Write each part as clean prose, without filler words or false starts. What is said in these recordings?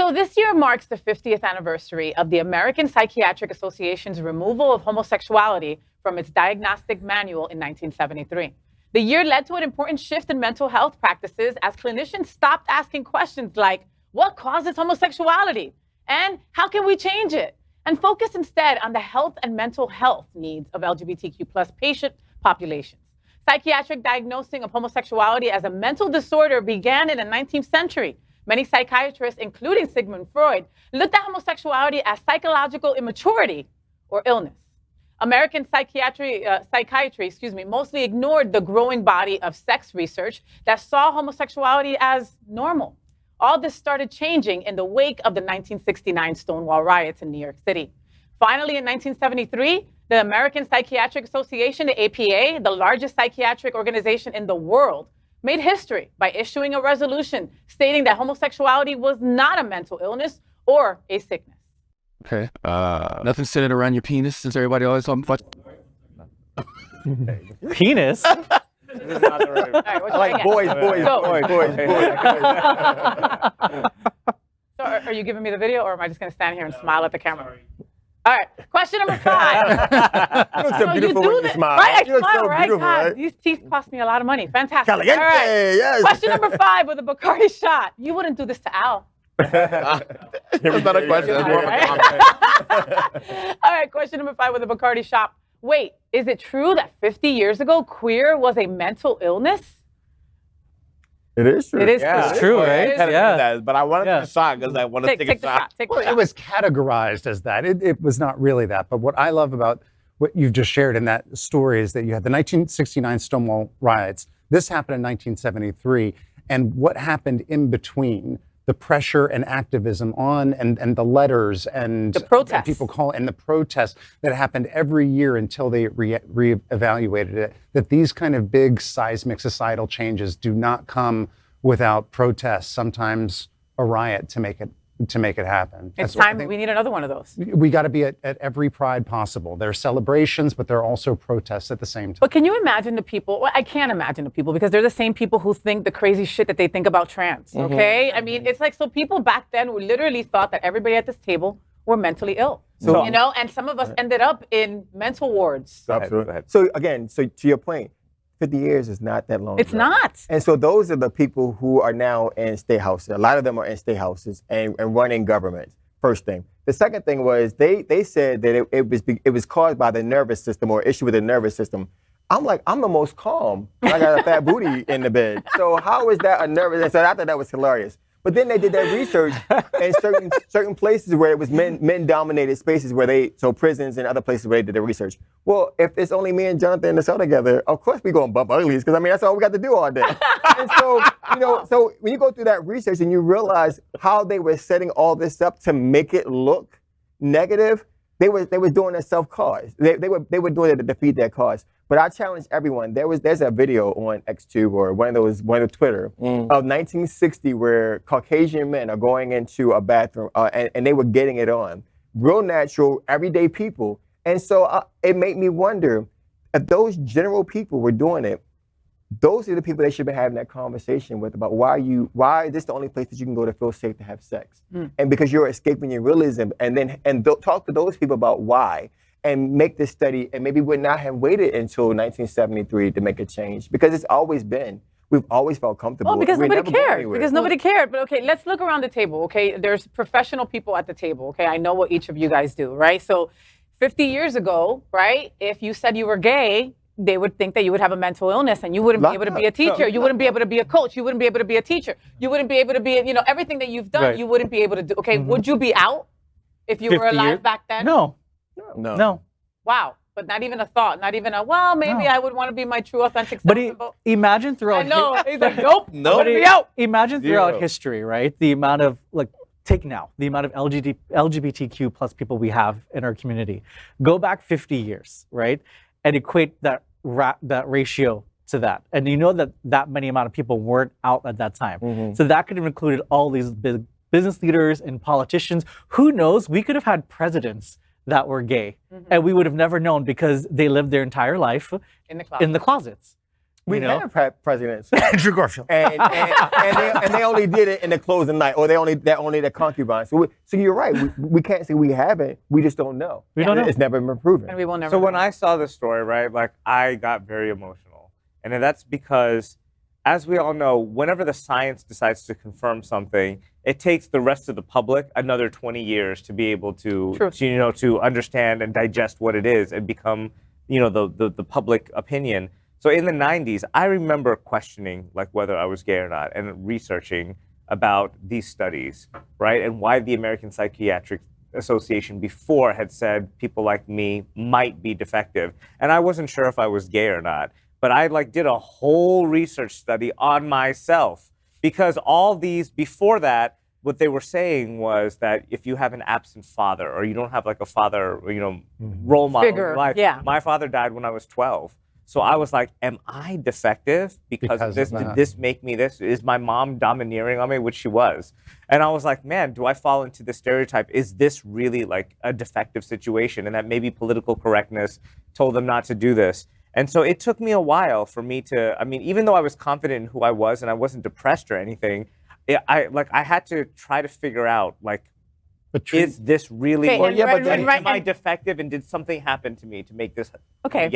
So this year marks the 50th anniversary of the American Psychiatric Association's removal of homosexuality from its Diagnostic Manual in 1973. The year led to an important shift in mental health practices as clinicians stopped asking questions like, what causes homosexuality? And how can we change it? And focus instead on the health and mental health needs of LGBTQ plus patient populations. Psychiatric diagnosing of homosexuality as a mental disorder began in the 19th century. Many psychiatrists, including Sigmund Freud, looked at homosexuality as psychological immaturity or illness. American psychiatry mostly ignored the growing body of sex research that saw homosexuality as normal. All this started changing in the wake of the 1969 Stonewall riots in New York City. Finally, in 1973, the American Psychiatric Association, the APA, the largest psychiatric organization in the world, made history by issuing a resolution stating that homosexuality was not a mental illness or a sickness. Okay. Nothing centered around your penis since everybody always talking about penis? This is not the right. All right, I like boys. So are you giving me the video or am I just going to stand here and smile at the camera? All right, question number 5. You look so beautiful when you smile. Right, You look I smile, so right? beautiful, God, right? these teeth cost me a lot of money. Fantastic. Caliente, All right. yes. Question number 5 with a Bacardi shot. You wouldn't do this to Al. That's not a question. That's more of a All comment. All right, question number 5 with a Bacardi shot. Wait, is it true that 50 years ago, queer was a mental illness? It is true. It is Yeah. It's true, right? Yeah. But I wanted Yeah. to shot because I want to take a the shot. Take the Well, shot. it was categorized as that. It was not really that. But what I love about what you've just shared in that story is that you had the 1969 Stonewall riots. This happened in 1973. And what happened in between, the pressure and activism on and the letters and The protests. and people call and the protests that happened every year until they reevaluated it, that these kind of big seismic societal changes do not come without protests, sometimes a riot to make it happen. It's That's what I time. think. We need another one of those. We got to be at every pride possible. There are celebrations, but there are also protests at the same time. But can you imagine the people? Well, I can't imagine the people because they're the same people who think the crazy shit that they think about trans. Okay, I mean, it's like so people back then who literally thought that everybody at this table were mentally ill. So- you know, and some of us ended up in mental wards. Absolutely. So again, so to your point, 50 years is not that long It's ago. not. And so those are the people who are now in state houses. A lot of them are in state houses and running governments. First thing. The second thing was they said that it was caused by the nervous system or issue with the nervous system. I'm like, I'm the most calm. I got a fat booty in the bed. So how is that a nervous? And so I thought that was hilarious. But then they did that research in certain places where it was men-dominated spaces so prisons and other places where they did the research. Well, if it's only me and Jonathan in the cell together, of course we're going to bump uglies because, I mean, that's all we got to do all day. And so, so when you go through that research and you realize how they were setting all this up to make it look negative, they were doing a self-cause. They were doing it to defeat their cause. But I challenge everyone. There's a video on XTube or one of Twitter of 1960 where Caucasian men are going into a bathroom and they were getting it on. Real natural, everyday people. And so it made me wonder if those general people were doing it, those are the people they should be having that conversation with about why is this the only place that you can go to feel safe to have sex? And because you're escaping your realism and talk to those people about why. And make this study, and maybe would not have waited until 1973 to make a change because it's always been. We've always felt comfortable. Well, because We're nobody never going cared. anywhere. Because nobody cared. But okay, let's look around the table. Okay, there's professional people at the table. Okay, I know what each of you guys do, right? So, 50 years ago, right? If you said you were gay, they would think that you would have a mental illness and you wouldn't be able to be a teacher. You wouldn't be able to be a coach. You wouldn't be able to be a teacher. You wouldn't be able to be, everything that you've done. Right. You wouldn't be able to do. Okay, would you be out if you were 50 alive years? back then? No. Wow. But not even a thought. Not even well, maybe I would want to be my true, authentic But self. imagine throughout. I know. He's like, nope. Nope. Be out. Imagine throughout Zero. history, right? The amount of the amount of LGBTQ plus people we have in our community. Go back 50 years, right? And equate that ratio to that. And you know that many amount of people weren't out at that time. So that could have included all these big business leaders and politicians. Who knows? We could have had presidents that were gay and we would have never known because they lived their entire life In the closet. in the closets. We know? had presidents, Andrew Garfield. and they only did it in the closing night, or they're only the concubines. So you're right. We can't say we haven't. We just don't know. We don't know. It's never been proven. And we will never. So when know. I saw this story, right, like I got very emotional. And then that's because, as we all know, whenever the science decides to confirm something, it takes the rest of the public another 20 years to be able to understand and digest what it is and become, the public opinion. So in the 90s, I remember questioning like whether I was gay or not and researching about these studies, right? And why the American Psychiatric Association before had said people like me might be defective. And I wasn't sure if I was gay or not, but I did a whole research study on myself, because all these before that, what they were saying was that if you have an absent father or you don't have like a father, role model Figure, in life. yeah. My father died when I was 12. So I was like, am I defective because of this? Did this make me this? Is my mom domineering on me, which she was? And I was like, man, do I fall into the stereotype? Is this really like a defective situation? And that maybe political correctness told them not to do this. And so it took me a while for me to, even though I was confident in who I was and I wasn't depressed or anything, I had to try to figure out is this really? Am I defective, and did something happen to me to make this? And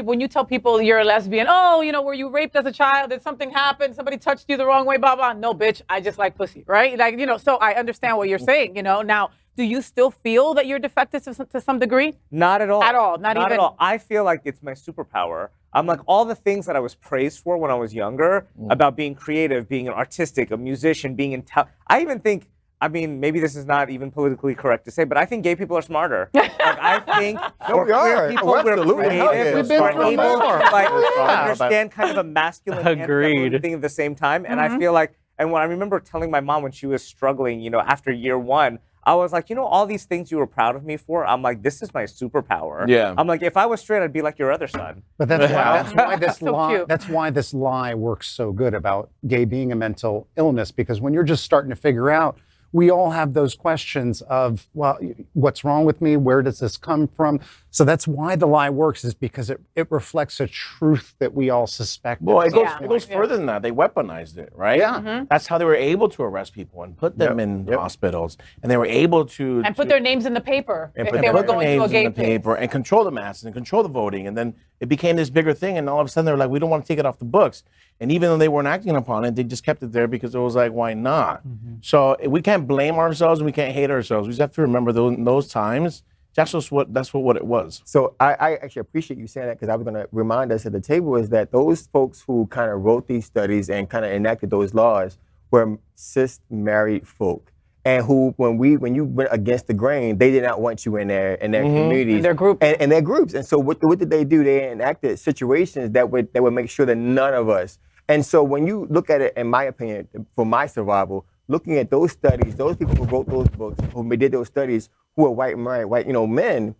when you tell people you're a lesbian, were you raped as a child? Did something happen? Somebody touched you the wrong way? Blah blah. No, bitch, I just like pussy, right? So I understand what you're saying. Now, do you still feel that you're defective to some degree? Not at all. At all. Not even. At all. I feel like it's my superpower. I'm like all the things that I was praised for when I was younger about being creative, being an artistic, a musician, being intelligent. I even think. Maybe this is not even politically correct to say, but I think gay people are smarter. I think we are. People, we're creative, we're able to understand kind of a masculine and feminine thing at the same time. And I feel like, and when I remember telling my mom when she was struggling, after year one, I was like, all these things you were proud of me for, I'm like, this is my superpower. Yeah. I'm like, if I was straight, I'd be like your other son. But that's why this lie works so good about gay being a mental illness, because when you're just starting to figure out, we all have those questions of, well, what's wrong with me? Where does this come from? So that's why the lie works, is because it reflects a truth that we all suspect. Well, it goes further than that. They weaponized it, right? Yeah. That's how they were able to arrest people and put them in hospitals. And they were able to... And put their names in the paper and if put they were their going to a names gay in the paper and control the masses and control the voting. And then it became this bigger thing. And all of a sudden they were like, we don't want to take it off the books. And even though they weren't acting upon it, they just kept it there because it was like, why not? So we can't blame ourselves and we can't hate ourselves. We just have to remember those times. That's what it was. So I actually appreciate you saying that, because I was going to remind us at the table is that those folks who kind of wrote these studies and kind of enacted those laws were cis married folk. And who, when you went against the grain, they did not want you in their communities, in their group, and their groups. And so what did they do? They enacted situations that would make sure that none of us. And so when you look at it, in my opinion, for my survival, looking at those studies, those people who wrote those books, who did those studies, who are white, married, men,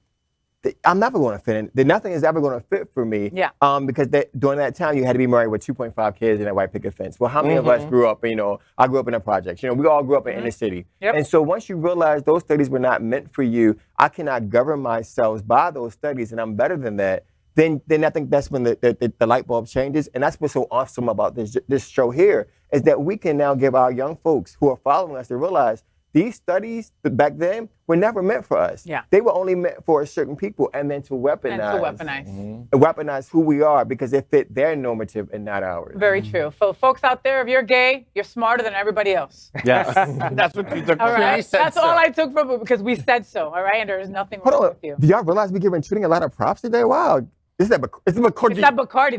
I'm never going to fit in. Nothing is ever going to fit for me. Yeah. Because during that time, you had to be married with 2.5 kids and a white picket fence. Well, how many of us grew up, I grew up in the projects. We all grew up in the city. Yep. And so once you realize those studies were not meant for you, I cannot govern myself by those studies, and I'm better than that, then I think that's when the light bulb changes. And that's what's so awesome about this show here, is that we can now give our young folks who are following us to realize these studies back then were never meant for us. Yeah. They were only meant for certain people, and then to weaponize. Weaponize who we are, because it fit their normative and not ours. Very true. So folks out there, if you're gay, you're smarter than everybody else. Yes. That's what you took All from right. That's all I took from it, because we said so. All right. And there is nothing wrong with you. Do y'all realize we're giving Trinity a lot of props today? Wow. It's not Bacardi. It's not Bacardi.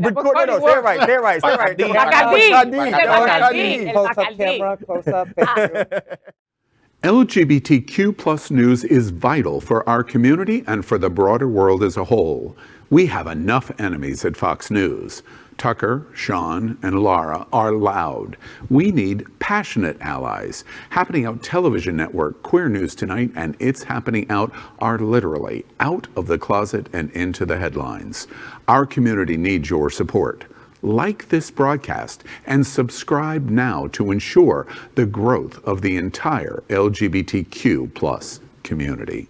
That Bacardi no, works. Say it right. Bacardi. Close up camera, close up. LGBTQ plus news is vital for our community and for the broader world as a whole. We have enough enemies at Fox News. Tucker, Sean, and Laura are loud. We need passionate allies. Happening Out Television Network, Queer News Tonight, and It's Happening Out are literally out of the closet and into the headlines. Our community needs your support. Like this broadcast and subscribe now to ensure the growth of the entire LGBTQ plus community.